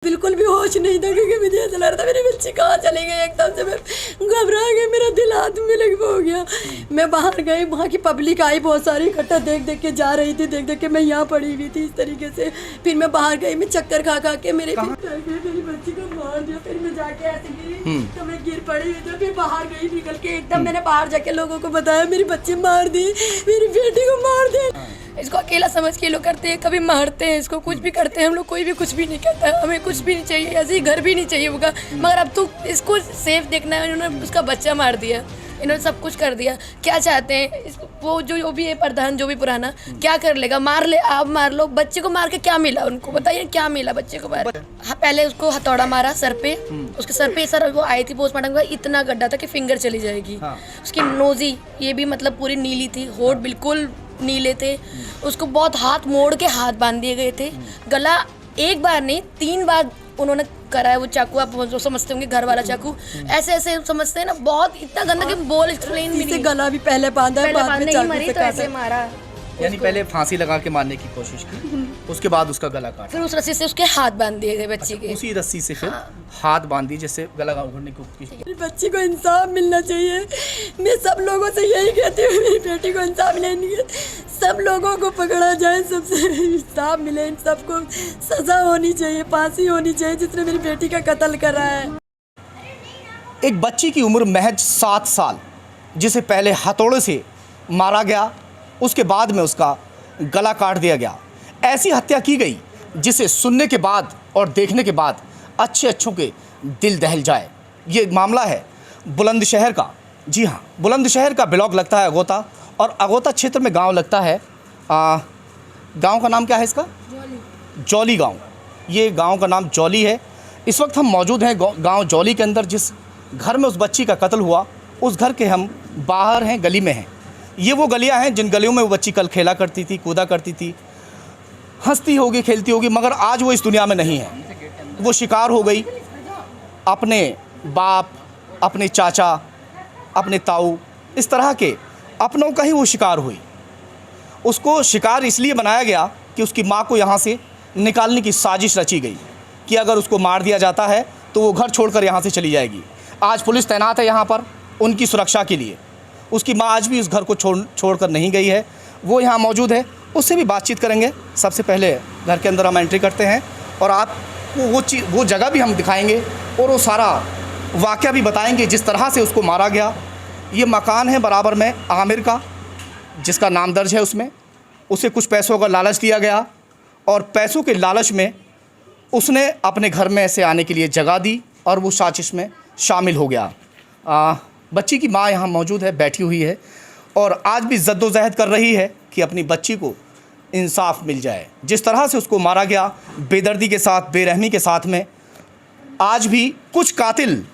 बिल्कुल भी होश नहीं था क्योंकि मुझे ऐसा लग रहा था मेरी बच्ची कहाँ चली गई। एकदम से मैं घबरा गई, मेरा दिल हाथ में लग हो गया। मैं बाहर गई, वहाँ की पब्लिक आई बहुत सारी इकट्ठा, देख देख के जा रही थी, देख देख के मैं यहाँ पड़ी हुई थी इस तरीके से। फिर मैं बाहर गई, मैं चक्कर खा खा के मेरी बच्ची को मार दिया। फिर मैं जाके ऐसे गिरी तो मैं गिर पड़ी हुई थी। फिर बाहर गई निकल के, एकदम मैंने बाहर जाके लोगों को बताया मेरी बच्ची मार दी, मेरी बेटी को मार दी। इसको अकेला समझ के लोग करते हैं, कभी मारते हैं इसको, कुछ भी करते हैं हम लोग, कोई भी कुछ भी नहीं कहता है। हमें कुछ भी नहीं चाहिए, ऐसे ही घर भी नहीं चाहिए होगा। मगर अब तो इसको सेफ देखना है। इन्होंने उसका बच्चा मार दिया, इन्होंने सब कुछ कर दिया। क्या चाहते हैं इसको? वो जो भी है प्रधान, जो भी पुराना, क्या कर लेगा? मार ले, आप मार लो। बच्चे को मार के क्या मिला उनको? बताइए क्या मिला बच्चे को मार? हाँ, पहले उसको हथौड़ा मारा सर पे, उसके सर पे सर वो आई थी पोस्टमार्टम का, इतना गड्ढा था कि फिंगर चली जाएगी। उसकी नोजी ये भी मतलब पूरी नीली थी, होठ बिल्कुल नीले थे। उसको बहुत हाथ मोड़ के हाथ बांध दिए गए थे। गला एक बार नहीं 3 बार उन्होंने करा है। वो चाकू आप जो समझते होंगे, घर वाला चाकू, ऐसे ऐसे समझते हैं ना, बहुत इतना गंदा कि बोल एक्सप्लेन भी नहीं। गला भी पहले बांधा है, बाद में चाकू से ऐसे मारा। यानी पहले फांसी लगा के मारने की कोशिश की, उसके बाद उसका गला काटा। फिर उस रस्सी से उसके हाथ बांध दिए गए बच्ची के। उसी रस्सी से फिर हाथ बांध दी, जिससे गला उघड़ने की कोशिश की। बच्ची को इंसाफ मिलना चाहिए। मैं सब लोगों से यही कहती हूँ, मेरी बेटी को इंसाफ मिलेंगे, सब लोगों को पकड़ा जाए, सबसे इंसाफ मिले, इन सबको सजा होनी चाहिए, फांसी होनी चाहिए जिसने मेरी बेटी का कत्ल करा है। एक बच्ची की उम्र महज 7 साल, जिसे पहले हथौड़े से मारा गया, उसके बाद में उसका गला काट दिया गया। ऐसी हत्या की गई जिसे सुनने के बाद और देखने के बाद अच्छों के दिल दहल जाए। ये मामला है बुलंदशहर का। जी हाँ, बुलंदशहर का ब्लॉक लगता है अगोता, और अगोता क्षेत्र में गांव लगता है, गांव का नाम क्या है इसका? जौली गांव। ये गांव का नाम जौली है। इस वक्त हम मौजूद हैं गांव जौली के अंदर। जिस घर में उस बच्ची का कत्ल हुआ, उस घर के हम बाहर हैं, गली में हैं। ये वो गलियां हैं जिन गलियों में वो बच्ची कल खेला करती थी, कूदा करती थी, हंसती होगी, खेलती होगी। मगर आज वो इस दुनिया में नहीं है। वो शिकार हो गई अपने बाप, अपने चाचा, अपने ताऊ, इस तरह के अपनों का ही वो शिकार हुई। उसको शिकार इसलिए बनाया गया कि उसकी माँ को यहाँ से निकालने की साजिश रची गई कि अगर उसको मार दिया जाता है तो वो घर छोड़कर यहाँ से चली जाएगी। आज पुलिस तैनात है यहाँ पर उनकी सुरक्षा के लिए। उसकी माँ आज भी उस घर को छोड़कर नहीं गई है, वो यहाँ मौजूद है। उससे भी बातचीत करेंगे। सबसे पहले घर के अंदर हम एंट्री करते हैं और आपको वो जगह भी हम दिखाएंगे और वो सारा वाक़या भी बताएंगे जिस तरह से उसको मारा गया। ये मकान है बराबर में आमिर का, जिसका नाम दर्ज है उसमें। उसे कुछ पैसों का लालच दिया गया और पैसों के लालच में उसने अपने घर में ऐसे आने के लिए जगह दी और वो साजिश में शामिल हो गया। बच्ची की माँ यहाँ मौजूद है, बैठी हुई है और आज भी जद्दोजहद कर रही है कि अपनी बच्ची को इंसाफ मिल जाए। जिस तरह से उसको मारा गया, बेदर्दी के साथ, बेरहमी के साथ में, आज भी कुछ कातिल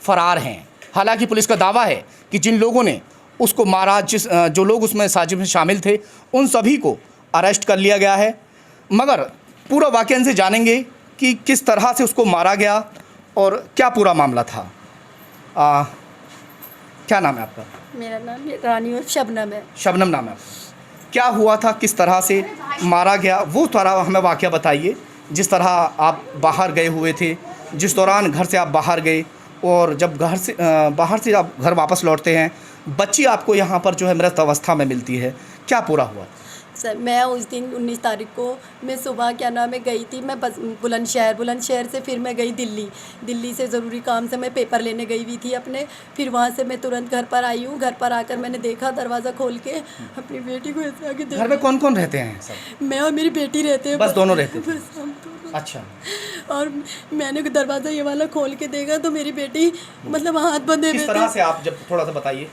फ़रार हैं। हालांकि पुलिस का दावा है कि जिन लोगों ने उसको मारा, जो लोग उसमें साजिश में शामिल थे, उन सभी को अरेस्ट कर लिया गया है। मगर पूरा वाक़या इनसे जानेंगे कि किस तरह से उसको मारा गया और क्या पूरा मामला था। क्या नाम है आपका? मेरा नाम रानी और शबनम है। शबनम नाम है आपका। क्या हुआ था, किस तरह से मारा गया, वो थोड़ा हमें वाक़या बताइए। जिस तरह आप बाहर गए हुए थे, जिस दौरान घर से आप बाहर गए और जब बाहर से आप घर वापस लौटते हैं, बच्ची आपको यहाँ पर जो है मृत अवस्था में मिलती है, क्या पूरा हुआ? सर, मैं उस दिन 19 तारीख को मैं सुबह क्या नाम है गई थी, मैं बुलंदशहर से फिर मैं गई दिल्ली से ज़रूरी काम से मैं पेपर लेने गई हुई थी अपने। फिर वहाँ से मैं तुरंत घर पर आई हूँ। घर पर आकर मैंने देखा, दरवाज़ा खोल के अपनी बेटी को ऐसे आके देखा। घर में कौन कौन रहते हैं सब? मैं और मेरी बेटी रहते हैं। बस दोनों रहते हैं? बस हम दोनों। अच्छा। और मैंने दरवाज़ा ये वाला खोल के देखा तो मेरी बेटी मतलब हाथ बंधे हुए थे। किस तरह से आप, जब थोड़ा सा बताइए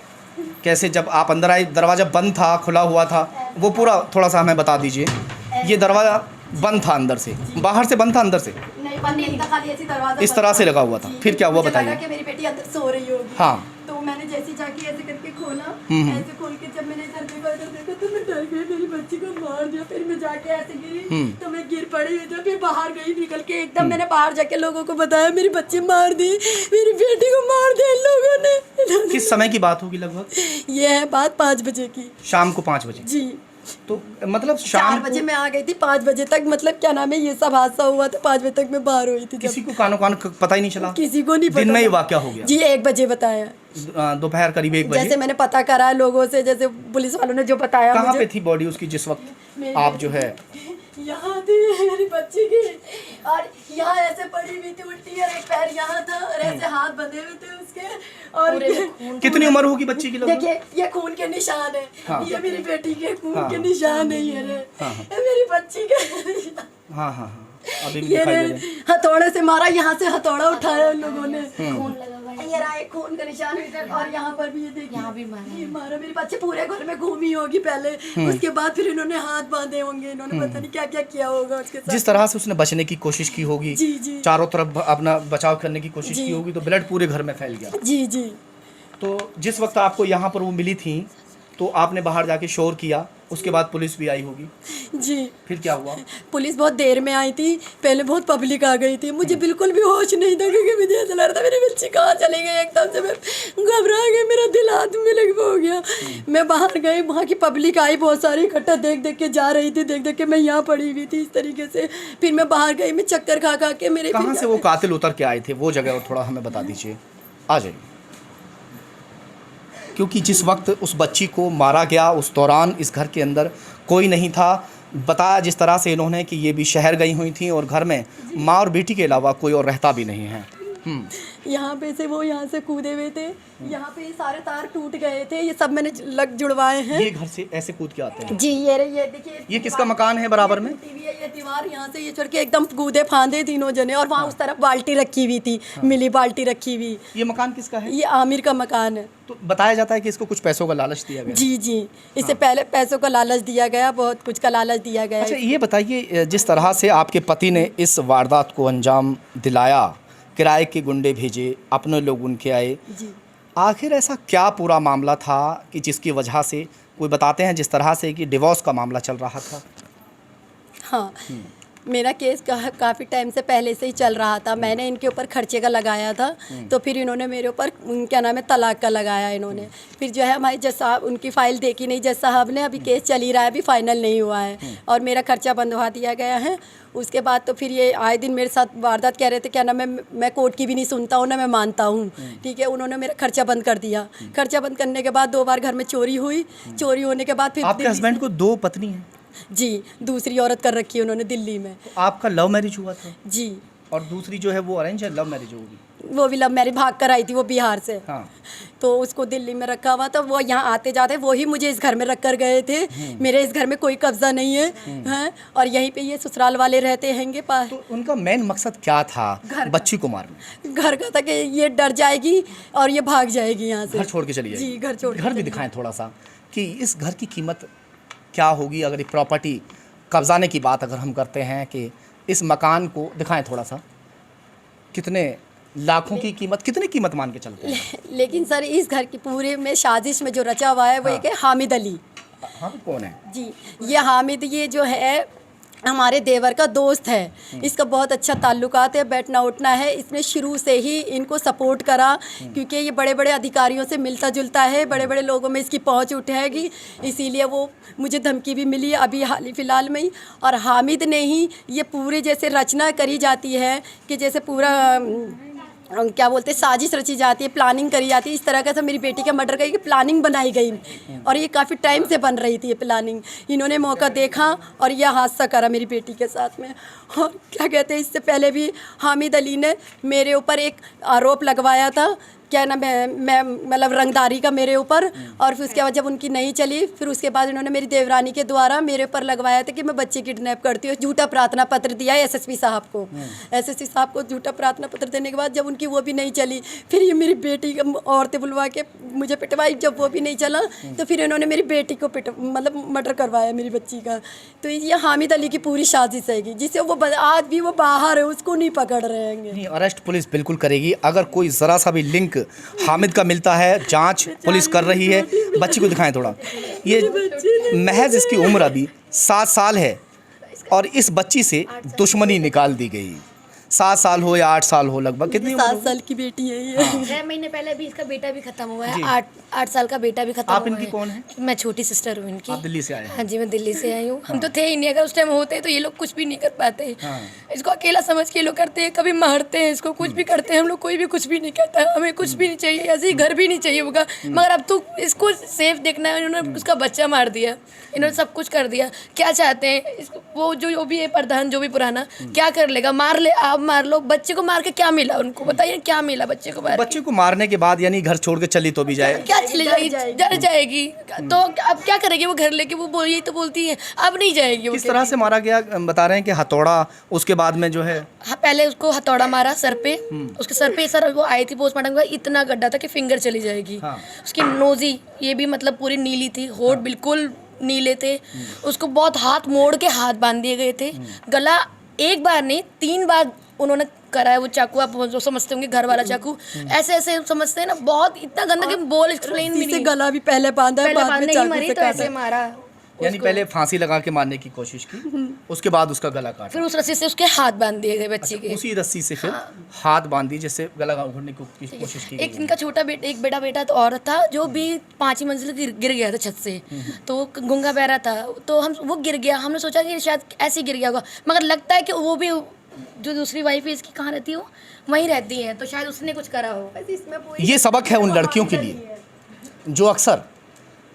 कैसे, जब आप अंदर आए दरवाज़ा बंद था, खुला हुआ था, वो पूरा थोड़ा सा हमें बता दीजिए। ये दरवाज़ा बंद था अंदर से, बाहर से बंद था, अंदर से नहीं बंद नहीं था, खाली ऐसी दरवाज़ा इस तरह से लगा हुआ था। फिर क्या हुआ बताइए? कि मेरी बेटी अंदर सो रही होगी। हाँ। तो मैंने जैसे जाके ऐसे करके खोला, ऐसे खोल के जब मैंने इधर देखा तो मैं डर गई, मेरी बच्ची को मार दिया। फिर मैं जाके ऐसे गिरी तो मैं गिर पड़ी हुई थी। फिर बाहर गई निकल के, एकदम मैंने बाहर जाके लोगों को बताया मेरी बच्ची मार दी, मेरी बेटी को मार दिया इन लोगों ने। किस समय की बात होगी लगभग? ये है बात 5 बजे की, शाम को 5 बजे। जी। तो मतलब 4 शाम बजे को मैं आ गई थी, 5 बजे तक मतलब क्या नाम है ये सब हादसा हुआ था, 5 बजे तक मैं बाहर हुई थी। किसी को कानो कान पता ही नहीं चला? किसी को नहीं पता दिन में ही था। वाकया हो गया? जी 1 बजे बताया। दोपहर करीब 1 बजे। जैसे मैंने पता करा लोगों से, जैसे पुलिस वालों ने जो बताया कहाँ मुझे। पे थी बॉडी उसकी जिस वक्त आप जो है? यहाँ थी मेरी बच्ची की, और यहाँ ऐसे पड़ी हुई थी उल्टी, और एक पैर यहाँ था, और ऐसे हाथ बंधे हुए थे उसके। और कितनी उम्र होगी बच्ची की लगभग? देखिए ये खून के निशान है। हाँ। ये मेरी बेटी के खून हाँ। के निशान है, ये रहे। हाँ, हाँ। ये मेरी बच्ची के हाँ हाँ हाँ, अभी भी ये दिखाई दे रहे, रहे हैं। हथौड़े से मारा, यहाँ से हथौड़ा उठाया उन लोगों ने। खून लगा हुआ है। ये रहा एक खून का निशान इधर, और यहाँ पर भी ये देखिए, यहाँ भी मारा है। ये मारा। मेरी बच्ची पूरे घर में घूमी होगी पहले, उसके बाद फिर इन्होंने हाथ बांधे होंगे, इन्होंने पता नहीं क्या क्या किया होगा उसके साथ। जिस तरह से उसने बचने की कोशिश की होगी, जी, जी। चारों तरफ अपना बचाव करने की कोशिश जी। की होगी, तो ब्लड पूरे घर में फैल गया। जी जी। तो जिस वक्त आपको यहाँ पर वो मिली थी, तो आपने बाहर जाके शोर किया, उसके बाद पुलिस भी आई होगी, जी। फिर क्या हुआ? पुलिस बहुत देर में आई थी, पहले बहुत पब्लिक आ गई थी, मुझे बिल्कुल भी होश नहीं था, क्योंकि मुझे ऐसा लग रहा था मेरी बच्ची कहाँ चली गई। एकदम से मैं घबरा गई, मेरा दिल हाथ में लग हो गया। मैं बाहर गई, वहाँ की पब्लिक आई बहुत सारी इकट्ठा, देख देख के जा रही थी, देख देख के मैं यहाँ पड़ी हुई थी इस तरीके से। फिर मैं बाहर गई, मैं चक्कर खा खा के मेरे कहाँ से वो कातिल उतर के आए थे, वो जगह और थोड़ा हमें बता दीजिए। आ जाइए। क्योंकि जिस वक्त उस बच्ची को मारा गया, उस दौरान इस घर के अंदर कोई नहीं था। बताया जिस तरह से इन्होंने कि ये भी शहर गई हुई थी और घर में माँ और बेटी के अलावा कोई और रहता भी नहीं है। यहाँ पे से वो यहाँ से कूदे हुए थे, यहाँ पे ये सारे तार टूट गए थे, ये सब मैंने लग जुड़वाए हैं। ये घर से ऐसे कूद के आते हैं? जी ये देखिए, ये किसका मकान है बराबर में? ये दीवार यहाँ से ये चढ़ के एकदम कूदे फांदे तीनों जने, और वहाँ उस तरफ बाल्टी रखी हुई थी, मिली बाल्टी रखी हुई। ये मकान किसका है? ये आमिर का मकान है। तो बताया जाता है कि इसको कुछ पैसों का लालच दिया गया। जी जी, इससे पहले पैसों का लालच दिया गया, बहुत कुछ का लालच दिया गया। अच्छा ये बताइए, जिस तरह से आपके पति ने इस वारदात को अंजाम दिलाया, किराए के गुंडे भेजे, अपने लोग उनके आए, जी। आखिर ऐसा क्या पूरा मामला था कि जिसकी वजह से, कोई बताते हैं जिस तरह से कि डिवोर्स का मामला चल रहा था? हाँ, मेरा केस काफ़ी टाइम से पहले से ही चल रहा था। मैंने इनके ऊपर खर्चे का लगाया था, तो फिर इन्होंने मेरे ऊपर क्या नाम है तलाक का लगाया इन्होंने। फिर जो है हमारे जज साहब, उनकी फ़ाइल देखी नहीं जज साहब ने, अभी केस चल ही रहा है, अभी फाइनल नहीं हुआ है, और मेरा खर्चा बंधवा दिया गया है। उसके बाद तो फिर ये आए दिन मेरे साथ वारदात कह रहे थे, क्या नाम है, मैं कोर्ट की भी नहीं सुनता हूँ ना मैं मानता हूँ, ठीक है। उन्होंने मेरा खर्चा बंद कर दिया। खर्चा बंद करने के बाद 2 बार घर में चोरी हुई। चोरी होने के बाद फिर आपके हस्बैंड को 2 पत्नी हैं? जी, दूसरी औरत कर रखी है उन्होंने दिल्ली में। तो आपका लव मैरिज हुआ था? जी। और दूसरी जो है वो अरेंज है, लव मैरिज होगी? वो भी लव मैरिज, भाग कर आई थी वो बिहार से। हाँ। तो उसको दिल्ली में रखा हुआ था, वो यहाँ आते जाते वो ही मुझे इस घर में रख कर गए थे। मेरे इस घर में कोई कब्जा नहीं है, हैं, और यहीं पे ये ससुराल वाले रहते हैंगे पास। तो उनका मेन मकसद क्या था बच्ची को मारना? घर का था कि ये डर जाएगी और ये भाग जाएगी यहाँ से, घर छोड़ के चली जाएगी? जी, घर छोड़ के घर भी चली दिखाएं थोड़ा सा कि इस घर की कीमत क्या होगी, अगर ये प्रॉपर्टी कब्जाने की बात अगर हम करते हैं, कि इस मकान को दिखाएं थोड़ा सा, कितने लाखों की कीमत, कितनी कीमत मान के चलते हैं? लेकिन सर इस घर की पूरे में साजिश में जो रचा हुआ है वो एक है हामिद अली। हाँ, कौन है जी, ये हामिद, ये जो है हमारे देवर का दोस्त है। इसका बहुत अच्छा ताल्लुकात है, बैठना उठना है। इसने शुरू से ही इनको सपोर्ट करा, क्योंकि ये बड़े बड़े अधिकारियों से मिलता जुलता है, बड़े बड़े लोगों में इसकी पहुंच उठेगी, इसीलिए वो मुझे धमकी भी मिली अभी हाल ही फ़िलहाल में ही। और हामिद ने ही ये पूरे जैसे रचना करी जाती है कि जैसे पूरा क्या बोलते हैं साजिश रची जाती है, प्लानिंग करी जाती है, इस तरह का सब मेरी बेटी का मर्डर की प्लानिंग बनाई गई, और ये काफ़ी टाइम से बन रही थी ये प्लानिंग। इन्होंने मौका देखा और यह हादसा करा मेरी बेटी के साथ में। और क्या कहते हैं, इससे पहले भी हामिद अली ने मेरे ऊपर एक आरोप लगवाया था, क्या ना मैं मतलब रंगदारी का मेरे ऊपर, और फिर उसके बाद जब उनकी नहीं चली, फिर उसके बाद उन्होंने मेरी देवरानी के द्वारा मेरे ऊपर लगवाया था कि मैं बच्चे किडनैप करती हूँ। झूठा प्रार्थना पत्र दिया है एसएसपी साहब को। एसएसपी साहब को झूठा प्रार्थना पत्र देने के बाद जब उनकी वो भी नहीं चली, फिर ये मेरी बेटी का औरतें बुलवा के मुझे पिटवाई। जब वो भी नहीं चला तो फिर इन्होंने मेरी बेटी को मतलब मर्डर करवाया मेरी बच्ची का। तो ये हामिद अली की पूरी साजिश है, जिसे वो आज भी वो बाहर है, उसको नहीं पकड़ रहे हैं। नहीं, अरेस्ट पुलिस बिल्कुल करेगी। अगर कोई ज़रा सा भी लिंक हामिद का मिलता है, जांच पुलिस कर रही है। बच्ची को दिखाएं थोड़ा। ये महज इसकी उम्र अभी 7 साल है, और इस बच्ची से दुश्मनी निकाल दी गई। 7 साल हो या 8 साल हो, लगभग कितनी उम्र 7 साल की बेटी है ये। 6 महीने पहले भी इसका बेटा भी खत्म हुआ जी। है, 8 साल का बेटा भी खत्म आप हुआ इनकी है। कौन है? मैं छोटी सिस्टर हूँ इनकी। आप दिल्ली से आए हैं? हाँ जी, मैं दिल्ली से आई हूँ। हम तो थे ही नहीं, अगर उस टाइम होते तो ये लोग कुछ भी नहीं कर पाते। हाँ। इसको अकेला समझ के ये लोग करते हैं, कभी मारते हैं इसको, कुछ भी करते हैं। हम लोग कोई भी कुछ भी नहीं कहता, हमें कुछ भी नहीं चाहिए, ऐसे ही घर भी नहीं चाहिए होगा। मगर अब तो इसको सेफ देखना है, इन्होंने उसका बच्चा मार दिया, इन्होंने सब कुछ कर दिया। क्या चाहते हैं इसको, वो जो भी है प्रधान, जो भी पुराना, क्या कर लेगा? मार ले, आप मार लो। बच्चे को मार के क्या मिला उनको, बताइए क्या मिला बच्चे को मार के? बच्चे को मारने के बाद यानी घर छोड़ के चली तो भी जाए? क्या चली जाएगी? डर जाएगी तो अब क्या करेगी वो घर लेके? वो यही तो बोलती है, अब नहीं जाएगी वो। किस तरह से मारा गया बता रहे हैं कि हथौड़ा, उसके बाद में जो है हाँ, पहले उसको हथौड़ा मारा सर पे, उसके सर पे सर वो आई थी पोस्टमार्टम का, इतना गड्ढा था कि फिंगर चली जाएगी। हाँ। उसकी नोजी ये भी मतलब पूरी नीली थी, होठ बिल्कुल नीले थे। उसको बहुत हाथ मोड़ के हाथ बांध दिए गए थे। गला एक बार नहीं 3 बार उन्होंने करा है। वो चाकू आप जो समझते होंगे, घर वाला चाकू, ऐसे ऐसे समझते हैं ना, बहुत इतना गंदा कि बोल एक्सप्लेन भी से नहीं। गला भी पहले बांधा है, पहले बाद में बांधने ही चाकू मरी से तो काटा। ऐसे मारा यानी उसको। पहले फांसी लगा के मारने की कोशिश की, उसके बाद उसका गला काटा। फिर उस रस्सी से उसके हाथ बांध दिए गए बच्चे के। उसी रस्सी से फिर हाथ बांध दी, जिससे गला उघड़ने की कोशिश की एक गई। इनका छोटा बेटा, एक बड़ा बेटा तो औरत था, जो भी 5वीं मंजिल गिर गया था छत से। तो वो गूंगा बहरा था, तो वो गिर गया। हमने सोचा कि शायद ऐसे ही गिर गया होगा, मगर लगता है कि वो भी, जो दूसरी वाइफ है इसकी, कहाँ रहती है वो, वहीं रहती है, तो शायद उसने कुछ करा हो। ये सबक है उन लड़कियों के लिए जो अक्सर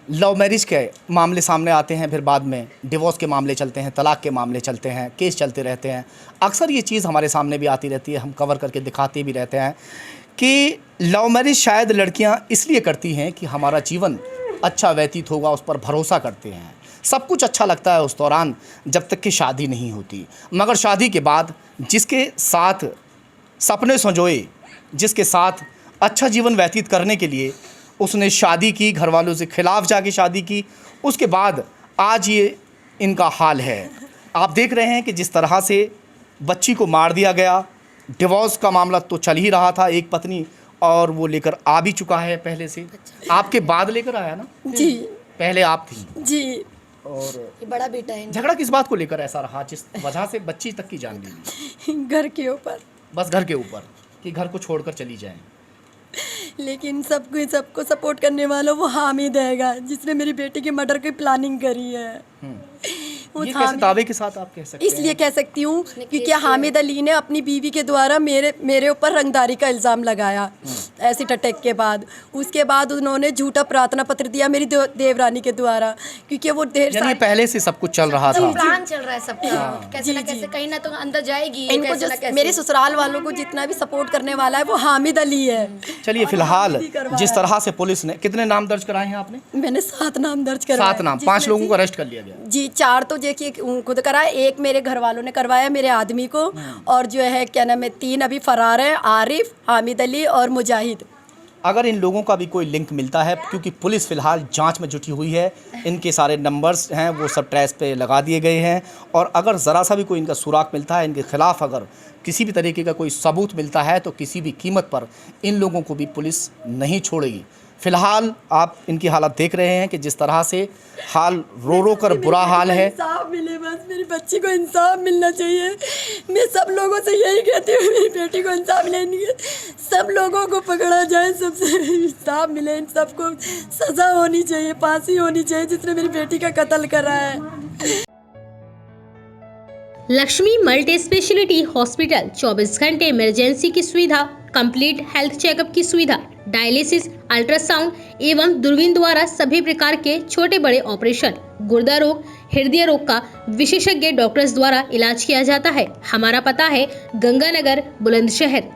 लव मैरिज के मामले सामने आते हैं, फिर बाद में डिवोर्स के मामले चलते हैं, तलाक के मामले चलते हैं, केस चलते रहते हैं। अक्सर ये चीज़ हमारे सामने भी आती रहती है, हम कवर करके दिखाते भी रहते हैं कि लव मैरिज शायद लड़कियां इसलिए करती हैं कि हमारा जीवन अच्छा व्यतीत होगा, उस पर भरोसा करते हैं, सब कुछ अच्छा लगता है उस दौरान जब तक कि शादी नहीं होती। मगर शादी के बाद जिसके साथ सपने संजोए, जिसके साथ अच्छा जीवन व्यतीत करने के लिए उसने शादी की, घर वालों से खिलाफ जाके शादी की, उसके बाद आज ये इनका हाल है। आप देख रहे हैं कि जिस तरह से बच्ची को मार दिया गया। डिवोर्स का मामला तो चल ही रहा था, एक पत्नी और वो लेकर आ भी चुका है पहले से। आपके बाद लेकर आया ना? जी पहले आप थी। जी। और ये बड़ा बेटा है इनका। झगड़ा किस बात को लेकर ऐसा रहा जिस वजह से बच्ची तक की जान गई? घर के ऊपर, बस घर के ऊपर, कि घर को छोड़कर चली जाएं। लेकिन सबको सपोर्ट करने वाला वो हामिद हैगा, जिसने मेरी बेटी की मर्डर की प्लानिंग करी है। वो ये कैसे दावे के साथ आप कह सकते हैं? इसलिए कह सकती हूँ क्योंकि हामिद अली ने अपनी बीवी के द्वारा मेरे ऊपर रंगदारी का इल्ज़ाम लगाया एसिड अटैक के बाद। उसके बाद उन्होंने झूठा प्रार्थना पत्र दिया मेरी देवरानी के द्वारा, क्योंकि वो यानी पहले से सब कुछ चल रहा था। प्लान चल रहा है सबका, कैसे ना कैसे कहीं ना तो अंदर जाएगी। इनको कैसे ना कैसे। मेरे ससुराल वालों को जितना भी सपोर्ट करने वाला है वो हामिद अली है। चलिए फिलहाल जिस तरह से पुलिस ने, कितने नाम दर्ज कराए हैं आपने? मैंने 7 नाम दर्ज कराए। 7 नाम, 5 लोगों को अरेस्ट कर लिया गया। जी, 4 तो देखिए खुद कराया, एक मेरे घर वालों ने करवाया मेरे आदमी को, और जो है क्या नाम है 3 अभी फरार हैं, आरिफ, हामिद अली और मुजाहिद। अगर इन लोगों का भी कोई लिंक मिलता है, क्योंकि पुलिस फिलहाल जांच में जुटी हुई है, इनके सारे नंबर्स हैं वो सब ट्रेस पे लगा दिए गए हैं, और अगर ज़रा सा भी कोई इनका सुराग मिलता है, इनके खिलाफ अगर किसी भी तरीके का कोई सबूत मिलता है, तो किसी भी कीमत पर इन लोगों को भी पुलिस नहीं छोड़ेगी। फ़िलहाल आप इनकी हालत देख रहे हैं कि जिस तरह से हाल रो रो कर बुरा हाल है। इंसाफ मिले, बस मेरी बच्ची को इंसाफ मिलना चाहिए। मैं सब लोगों से यही कहती हूँ, मेरी बेटी को इंसाफ मिले, सब लोगों को पकड़ा जाए, सबसे इंसाफ मिले, इन सबको सज़ा होनी चाहिए, फांसी होनी चाहिए जिसने मेरी बेटी का कत्ल करा है। लक्ष्मी मल्टी स्पेशलिटी हॉस्पिटल 24 घंटे इमरजेंसी की सुविधा, कंप्लीट हेल्थ चेकअप की सुविधा, डायलिसिस, अल्ट्रासाउंड एवं दूरबीन द्वारा सभी प्रकार के छोटे बड़े ऑपरेशन, गुर्दा रोग, हृदय रोग का विशेषज्ञ डॉक्टर्स द्वारा इलाज किया जाता है। हमारा पता है गंगानगर, बुलंदशहर।